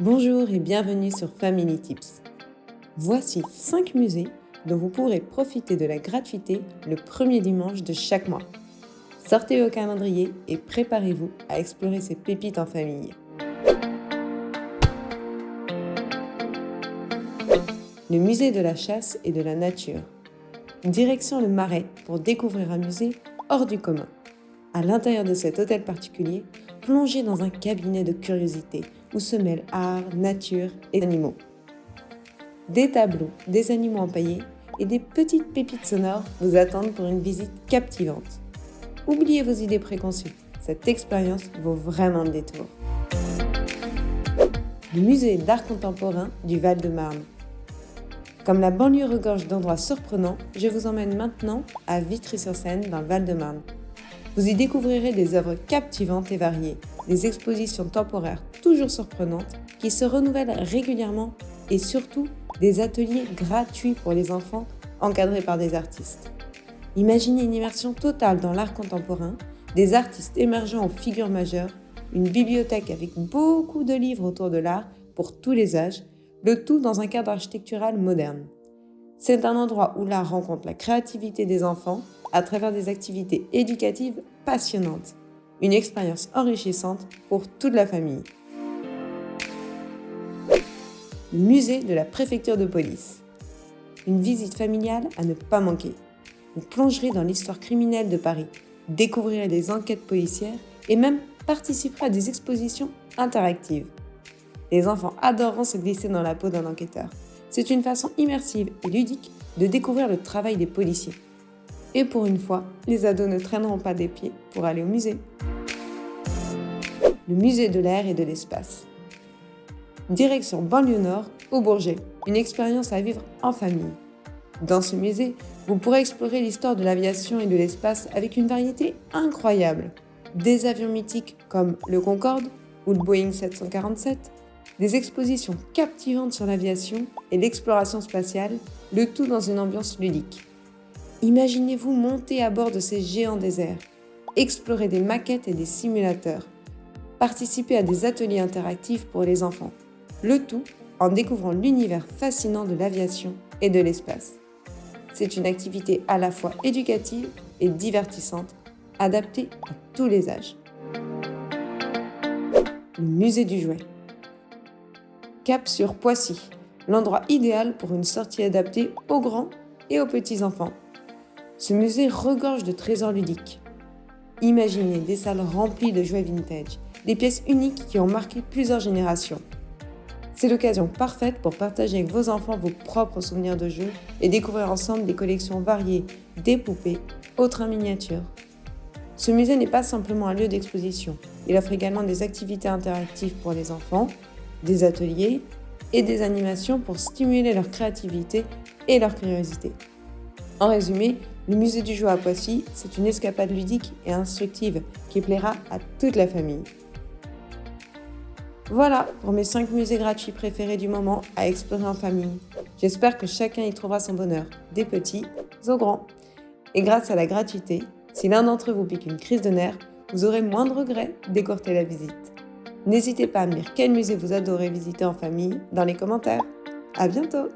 Bonjour et bienvenue sur Family Tips. Voici 5 musées dont vous pourrez profiter de la gratuité le premier dimanche de chaque mois. Sortez vos calendriers et préparez-vous à explorer ces pépites en famille. Le musée de la chasse et de la nature. Direction le Marais pour découvrir un musée hors du commun. À l'intérieur de cet hôtel particulier, plongez dans un cabinet de curiosité où se mêlent art, nature et animaux. Des tableaux, des animaux empaillés et des petites pépites sonores vous attendent pour une visite captivante. Oubliez vos idées préconçues, cette expérience vaut vraiment le détour. Le musée d'art contemporain du Val-de-Marne. Comme la banlieue regorge d'endroits surprenants, je vous emmène maintenant à Vitry-sur-Seine dans le Val-de-Marne. Vous y découvrirez des œuvres captivantes et variées, des expositions temporaires toujours surprenantes qui se renouvellent régulièrement et surtout des ateliers gratuits pour les enfants encadrés par des artistes. Imaginez une immersion totale dans l'art contemporain, des artistes émergents aux figures majeures, une bibliothèque avec beaucoup de livres autour de l'art pour tous les âges, le tout dans un cadre architectural moderne. C'est un endroit où l'art rencontre la créativité des enfants à travers des activités éducatives passionnantes. Une expérience enrichissante pour toute la famille. Le musée de la préfecture de police. Une visite familiale à ne pas manquer. Vous plongerez dans l'histoire criminelle de Paris, découvrirez des enquêtes policières et même participerez à des expositions interactives. Les enfants adoreront se glisser dans la peau d'un enquêteur. C'est une façon immersive et ludique de découvrir le travail des policiers. Et pour une fois, les ados ne traîneront pas des pieds pour aller au musée. Le musée de l'air et de l'espace. Direction banlieue nord, au Bourget, une expérience à vivre en famille. Dans ce musée, vous pourrez explorer l'histoire de l'aviation et de l'espace avec une variété incroyable. Des avions mythiques comme le Concorde ou le Boeing 747, des expositions captivantes sur l'aviation et l'exploration spatiale, le tout dans une ambiance ludique. Imaginez-vous monter à bord de ces géants déserts, explorer des maquettes et des simulateurs, participer à des ateliers interactifs pour les enfants, le tout en découvrant l'univers fascinant de l'aviation et de l'espace. C'est une activité à la fois éducative et divertissante, adaptée à tous les âges. Le musée du jouet. Cap sur Poissy, l'endroit idéal pour une sortie adaptée aux grands et aux petits enfants. Ce musée regorge de trésors ludiques. Imaginez des salles remplies de jouets vintage, des pièces uniques qui ont marqué plusieurs générations. C'est l'occasion parfaite pour partager avec vos enfants vos propres souvenirs de jeux et découvrir ensemble des collections variées, des poupées, autres en miniature. Ce musée n'est pas simplement un lieu d'exposition, il offre également des activités interactives pour les enfants, des ateliers et des animations pour stimuler leur créativité et leur curiosité. En résumé, le musée du jouet à Poissy, c'est une escapade ludique et instructive qui plaira à toute la famille. Voilà pour mes 5 musées gratuits préférés du moment à explorer en famille. J'espère que chacun y trouvera son bonheur, des petits aux grands. Et grâce à la gratuité, si l'un d'entre vous pique une crise de nerfs, vous aurez moins de regrets d'écourter la visite. N'hésitez pas à me dire quel musée vous adorez visiter en famille dans les commentaires. À bientôt!